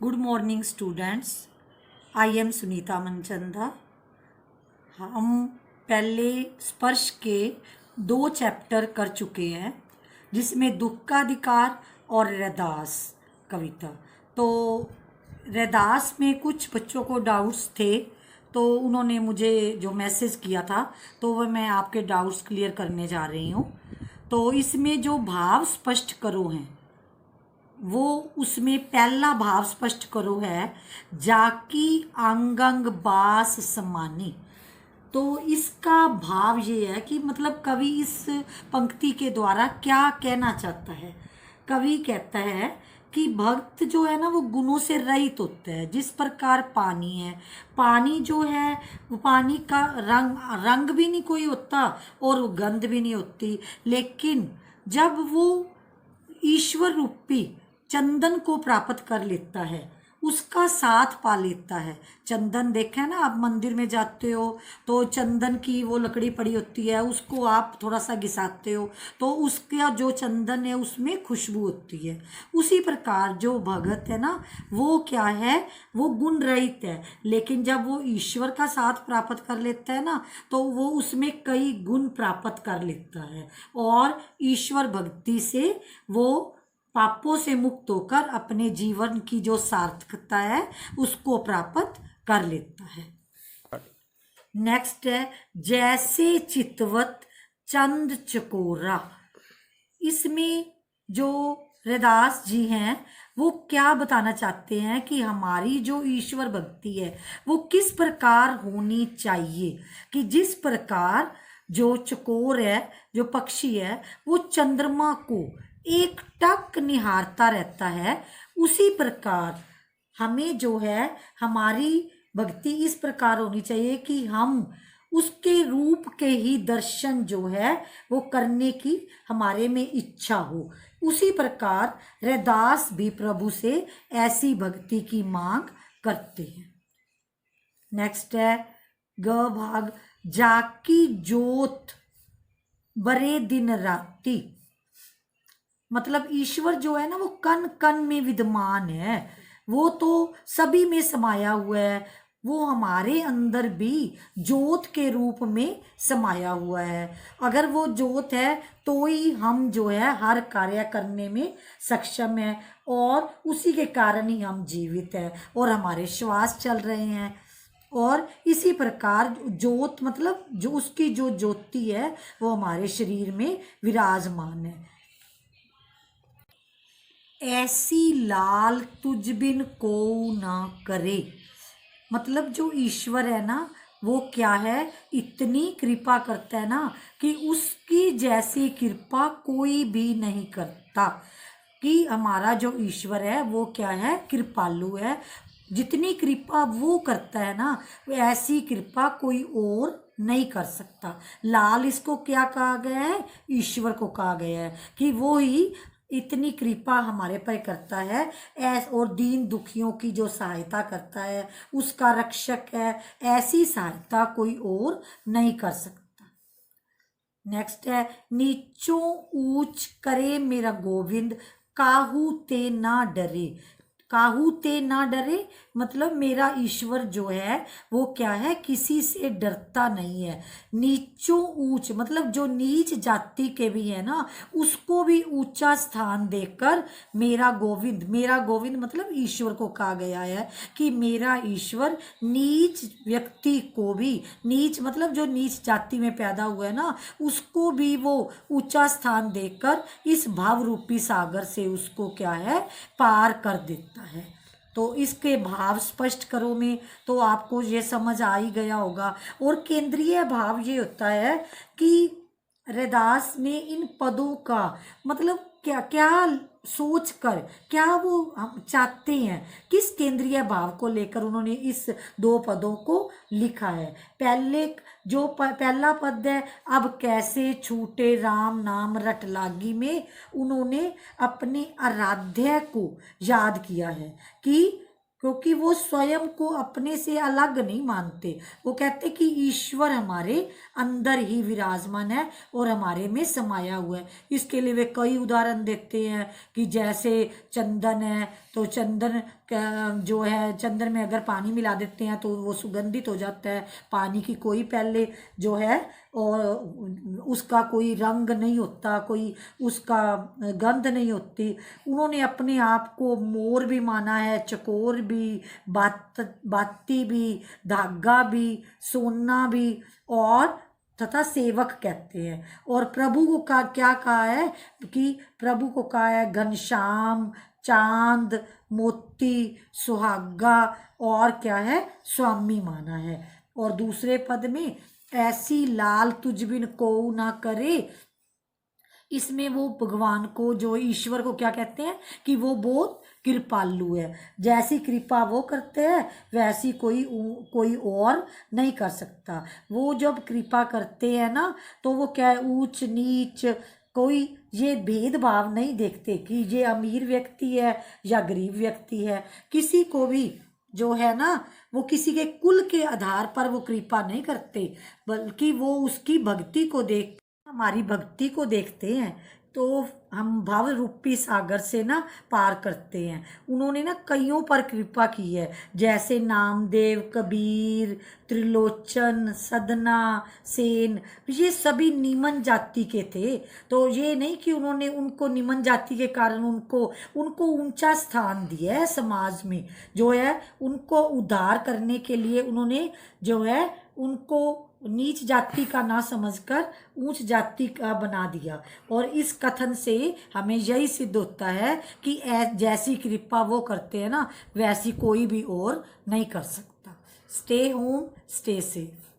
Good morning students. I am Sunita Manchanda. हम पहले स्पर्श के 2 चैप्टर कर चुके हैं, जिसमें दुख का अधिकार और रैदास कविता। तो रैदास में कुछ बच्चों को डाउट्स थे, तो उन्होंने मुझे जो मैसेज किया था तो वह मैं आपके डाउट्स क्लियर करने जा रही हूँ। तो इसमें जो भाव स्पष्ट करो हैं, वो उसमें पहला भाव स्पष्ट करो है जाकी अंग अंग बास समानी। तो इसका भाव ये है कि मतलब कवि इस पंक्ति के द्वारा क्या कहना चाहता है। कवि कहता है कि भक्त जो है ना वो गुणों से रहित होता है। जिस प्रकार पानी है, पानी जो है वो पानी का रंग भी नहीं कोई होता और गंध भी नहीं होती, लेकिन जब वो ईश्वर रूपी चंदन को प्राप्त कर लेता है, उसका साथ पा लेता है। चंदन देखे ना, आप मंदिर में जाते हो तो चंदन की वो लकड़ी पड़ी होती है, उसको आप थोड़ा सा घिसाते हो तो उसका जो चंदन है उसमें खुशबू होती है। उसी प्रकार जो भगत है ना वो क्या है, वो गुण रहित है, लेकिन जब वो ईश्वर का साथ प्राप्त कर लेता है ना तो वो उसमें कई गुण प्राप्त कर लेता है और ईश्वर भक्ति से वो पापों से मुक्त होकर अपने जीवन की जो सार्थकता है उसको प्राप्त कर लेता है। नेक्स्ट है जैसे चितवत चंद चकोरा। इसमें जो रैदास जी हैं वो क्या बताना चाहते हैं कि हमारी जो ईश्वर भक्ति है वो किस प्रकार होनी चाहिए, कि जिस प्रकार जो चकोर है, जो पक्षी है, वो चंद्रमा को एक टक निहारता रहता है, उसी प्रकार हमें जो है हमारी भक्ति इस प्रकार होनी चाहिए कि हम उसके रूप के ही दर्शन जो है वो करने की हमारे में इच्छा हो। उसी प्रकार रैदास भी प्रभु से ऐसी भक्ति की मांग करते हैं। नेक्स्ट है ग भाग जाकी जोत बरे दिन राती। मतलब ईश्वर जो है ना वो कण कण में विद्यमान है, वो तो सभी में समाया हुआ है, वो हमारे अंदर भी ज्योत के रूप में समाया हुआ है। अगर वो ज्योत है तो ही हम जो है हर कार्य करने में सक्षम है और उसी के कारण ही हम जीवित हैं और हमारे श्वास चल रहे हैं। और इसी प्रकार ज्योत मतलब जो उसकी जो ज्योति है वो हमारे शरीर में विराजमान है। ऐसी लाल तुझ बिन को ना करे। मतलब जो ईश्वर है ना वो क्या है, इतनी कृपा करता है ना कि उसकी जैसी कृपा कोई भी नहीं करता। कि हमारा जो ईश्वर है वो क्या है, कृपालु है। जितनी कृपा वो करता है ना वो ऐसी कृपा कोई और नहीं कर सकता। लाल इसको क्या कहा गया है, ईश्वर को कहा गया है कि वो ही इतनी कृपा हमारे पर करता है और दीन दुखियों की जो सहायता करता है, उसका रक्षक है। ऐसी सहायता कोई और नहीं कर सकता। नेक्स्ट है नीचों ऊंच करे मेरा गोविंद काहू ते ना डरे। काहू ते ना डरे मतलब मेरा ईश्वर जो है वो क्या है, किसी से डरता नहीं है। नीचों ऊंच मतलब जो नीच जाति के भी है ना उसको भी ऊंचा स्थान देकर मेरा गोविंद मतलब ईश्वर को कहा गया है कि मेरा ईश्वर नीच व्यक्ति को भी, नीच मतलब जो नीच जाति में पैदा हुआ है ना उसको भी वो ऊंचा स्थान देकर इस भाव रूपी सागर से उसको क्या है, पार कर देता है। तो इसके भाव स्पष्ट करो में तो आपको ये समझ आ ही गया होगा। और केंद्रीय भाव ये होता है कि रैदास ने इन पदों का मतलब क्या क्या सोच कर क्या वो हम चाहते हैं, किस केंद्रीय भाव को लेकर उन्होंने इस 2 पदों को लिखा है। पहले जो पहला पद है अब कैसे छूटे राम नाम रट लागी में उन्होंने अपने आराध्य को याद किया है कि क्योंकि वो स्वयं को अपने से अलग नहीं मानते। वो कहते कि ईश्वर हमारे अंदर ही विराजमान है और हमारे में समाया हुआ है। इसके लिए वे कई उदाहरण देते हैं कि जैसे चंदन है तो चंदन जो है, चंदन में अगर पानी मिला देते हैं तो वो सुगंधित हो जाता है। पानी की कोई पहले जो है और उसका कोई रंग नहीं होता, कोई उसका गंध नहीं होती। उन्होंने अपने आप को मोर भी माना है, चकोर भी, बाती भी, धागा भी, सोना भी और तथा सेवक कहते हैं। और प्रभु को क्या कहा है कि प्रभु को कहा है घनश्याम, चांद, मोती, सुहागा और क्या है, स्वामी माना है। और दूसरे पद में ऐसी लाल तुझ बिन कोऊ ना करे, इसमें वो भगवान को, जो ईश्वर को क्या कहते हैं कि वो बहुत कृपालु है। जैसी कृपा वो करते हैं वैसी कोई और नहीं कर सकता। वो जब कृपा करते हैं ना तो वो क्या है, ऊंच नीच कोई ये भेदभाव नहीं देखते कि ये अमीर व्यक्ति है या गरीब व्यक्ति है। किसी को भी जो है ना, वो किसी के कुल के आधार पर वो कृपा नहीं करते, बल्कि वो उसकी भक्ति को देख, हमारी भक्ति को देखते हैं। तो हम भाव रूपी सागर से ना पार करते हैं। उन्होंने ना कईयों पर कृपा की है, जैसे नामदेव, कबीर, त्रिलोचन, सदना सेन, ये सभी निमन जाति के थे। तो ये नहीं कि उन्होंने उनको निमन जाति के कारण उनको उनको ऊंचा स्थान दिया है समाज में, जो है उनको उद्धार करने के लिए उन्होंने जो है उनको नीच जाति का ना समझकर ऊंच जाति का बना दिया। और इस कथन से हमें यही सिद्ध होता है कि जैसी कृपा वो करते हैं ना वैसी कोई भी और नहीं कर सकता। Stay home, stay safe.